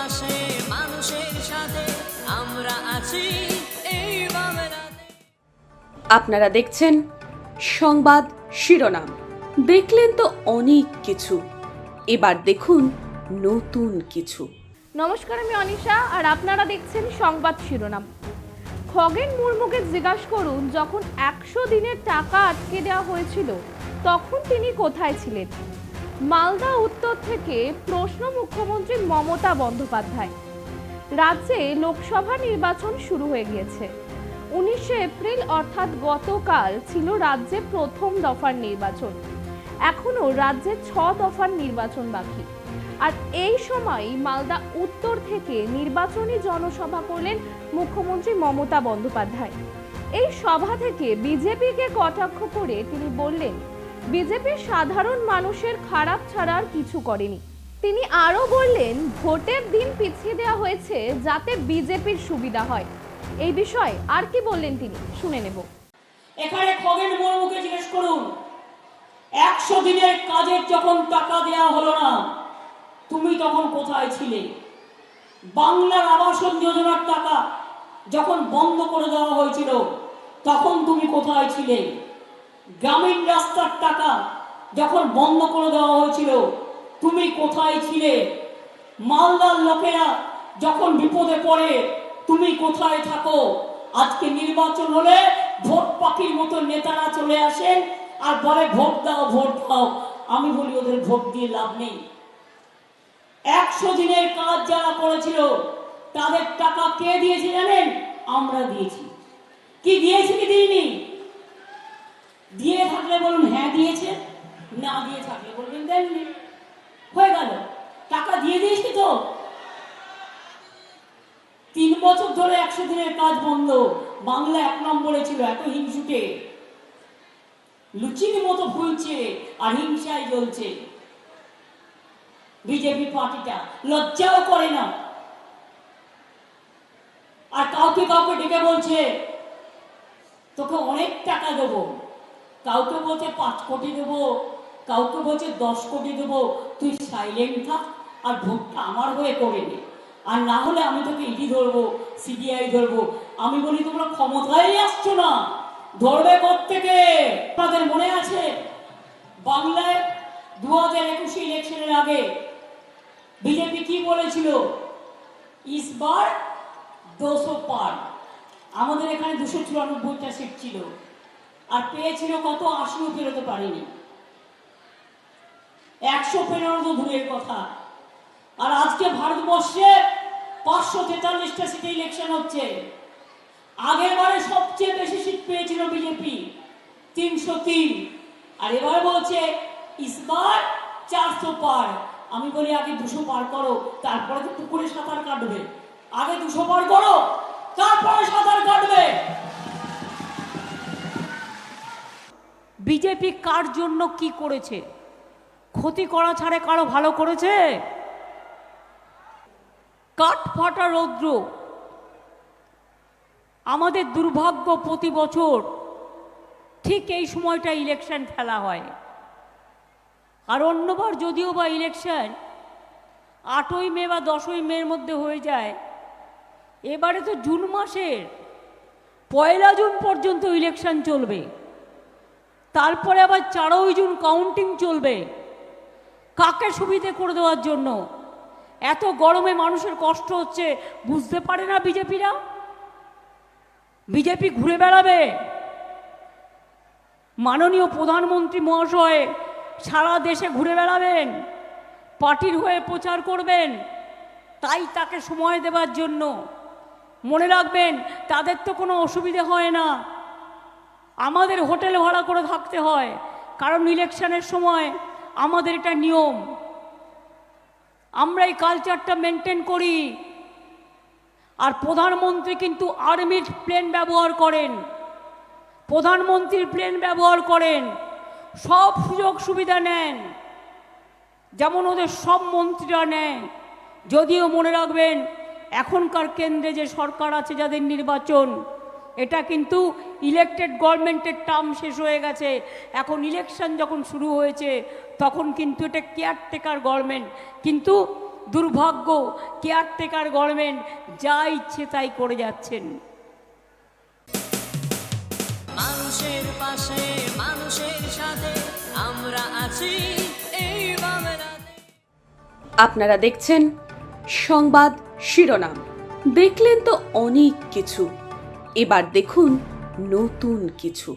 পাশে মানুষের সাথে আমরা আছি এই বাংলাতে। আপনারা দেখছেন সংবাদ শিরোনাম। দেখলেন তো অনেক কিছু, এবার দেখুন নতুন কিছু। নমস্কার, আমি অনিশা আর আপনারা দেখছেন সংবাদ শিরোনাম। খগেন মুর্মুকে জিজ্ঞাসা করুন, যখন 100 দিনের টাকা আটকে দেওয়া হয়েছিল তখন তিনি কোথায় ছিলেন? মালদা উত্তর থেকে প্রশ্ন মুখ্যমন্ত্রী মমতা বন্দ্যোপাধ্যায়। রাজ্যে লোকসভা নির্বাচন শুরু হয়ে গিয়েছে। 19শে এপ্রিল অর্থাৎ গতকাল ছিল রাজ্যে প্রথম দফার নির্বাচন। এখনো রাজ্যে 6 দফার নির্বাচন বাকি। আর এই সময় মালদা উত্তর থেকে নির্বাচনী জনসভা করলেন মুখ্যমন্ত্রী মমতা বন্দ্যোপাধ্যায়। এই সভা থেকে বিজেপিকে কটাক্ষ করে তিনি বললেন, বিজেপি সাধারণ মানুষের খারাপ ছাড়া আর কিছু করেনি। তিনি আরও বললেন, ভোটের দিন পিছিয়ে দেওয়া হয়েছে যাতে বিজেপির সুবিধা হয়। এই বিষয়ে আর কি বললেন তিনি, শুনে নেব। এখানে খগেন মুর্মুকে জিজ্ঞেস করুন, 100 দিনের কাজের যখন টাকা দেওয়া হলো না, তুমি তখন কোথায় ছিলে? বাংলার আবাসন যোজনার টাকা যখন বন্ধ করে দেওয়া হয়েছিল তখন তুমি কোথায় ছিলে? গ্রামীণ রাস্তার টাকা যখন বন্ধ করে দেওয়া হয়েছিল তুমি কোথায় ছিলে? মালদার লোকেরা যখন বিপদে পড়ে তুমি কোথায় থাকো? আজকে নির্বাচন হলে ভোট পাখির মতো নেতারা চলে আসেন আর বলে ভোট দাও ভোট দাও। আমি বলি ওদের ভোট দিয়ে লাভ নেই। 100 দিনের কাজ যারা করেছিল তাদের টাকা কে দিয়েছে জানেন? আমরা দিয়েছি। কি দিয়েছি কি দিইনি? দিয়ে থাকলে বলুন হ্যাঁ দিয়েছে, না দিয়ে থাকলে বলবেন দেননি। হয়ে গেল, টাকা দিয়ে দিয়েছি তো। 3 বছর ধরে 100 দিনের কাজ বন্ধ। বাংলা 1 নম্বরে ছিল, এত হিংসুটে লুচির মতো ফুলছে আর হিংসায় জ্বলছে। বিজেপি পার্টিটা লজ্জাও করে না। আর কাউকে কাউকে ডেকে বলছে তোকে অনেক টাকা দেবো, কাউকে বলছে 5 কোটি দেবো, কাউকে বলছে 10 কোটি দেবো, তুই সাইলেন্ট থাক আর ভোটটা আমার হয়ে করে নে, আর না হলে আমি তোকে ইডি ধরবো, সিবিআই ধরবো। আমি বলি তোমরা ক্ষমতায় আসছো না, ধরবে কোত্থেকে? আপনাদের মনে আছে বাংলায় 2021 ইলেকশনের আগে বিজেপি কি বলেছিল? ইস বার 200 পার। আমাদের এখানে 294টা সিট ছিল আর পেয়েছিল কত? 80ও পেরোতে পারেনি। 100 পেরোনো তো দূরের কথা। আর আজকে ভারতবর্ষে 543টা সিটে ইলেকশন হচ্ছে। আগের বারে সবচেয়ে বেশি সিট পেয়েছিল বিজেপি, 303। আর এবার বলছে ইসবার 400 পার। আমি বলি আগে 200 পার করো, তারপরে তো পুকুরে সাঁতার কাটবে। আগে 200 পার করো, তারপরে সাঁতার কাটবে। বিজেপি কার জন্য কি করেছে? ক্ষতি করা ছাড়া কারো ভালো করেছে? কাঠ ফাটা রৌদ্র। আমাদের দুর্ভাগ্য, প্রতি বছর ঠিক এই সময়টা ইলেকশন খেলা হয়। আর অন্যবার যদিও বা ইলেকশন 8ই মে বা 10ই মের মধ্যে হয়ে যায়, এবারে তো জুন মাসের 1 জুন পর্যন্ত ইলেকশন চলবে। তারপরে আবার 4ই জুন কাউন্টিং চলবে। কাকে সুবিধে করে দেওয়ার জন্য? এত গরমে মানুষের কষ্ট হচ্ছে বুঝতে পারে না বিজেপিরা? বিজেপি ঘুরে বেড়াবে। মাননীয় প্রধানমন্ত্রী মহাশয় সারা দেশে ঘুরে বেড়াবেন, পার্টির হয়ে প্রচার করবেন, তাই তাকে সময় দেওয়ার জন্য। মনে রাখবেন, তাদের তো কোনো অসুবিধে হয় না। আমাদের হোটেল ভাড়া করে থাকতে হয়, কারণ ইলেকশনের সময় আমাদের এটা নিয়ম। আমরা এই কালচারটা মেনটেন করি। আর প্রধানমন্ত্রী কিন্তু আর্মির প্লেন ব্যবহার করেন, প্রধানমন্ত্রীর প্লেন ব্যবহার করেন, সব সুযোগ সুবিধা নেন, যেমন ওদের সব মন্ত্রীরা নেয়। যদিও মনে রাখবেন, এখনকার কেন্দ্রে যে সরকার আছে, যাদের নির্বাচন, এটা কিন্তু ইলেকটেড গভর্নমেন্টের টার্ম শেষ হয়ে গেছে। এখন ইলেকশন যখন শুরু হয়েছে তখন কিন্তু এটা কেয়ারটেকার গভর্নমেন্ট। কিন্তু দুর্ভাগ্য কেয়ারটেকার গভর্নমেন্ট যা ইচ্ছে তাই করে যাচ্ছেন। মানুষের পাশে মানুষের সাথে আমরা আছি এই বাংলাতে। আপনারা দেখছেন সংবাদ শিরোনাম। দেখলেন তো অনেক কিছু, এবার দেখুন নতুন কিছু।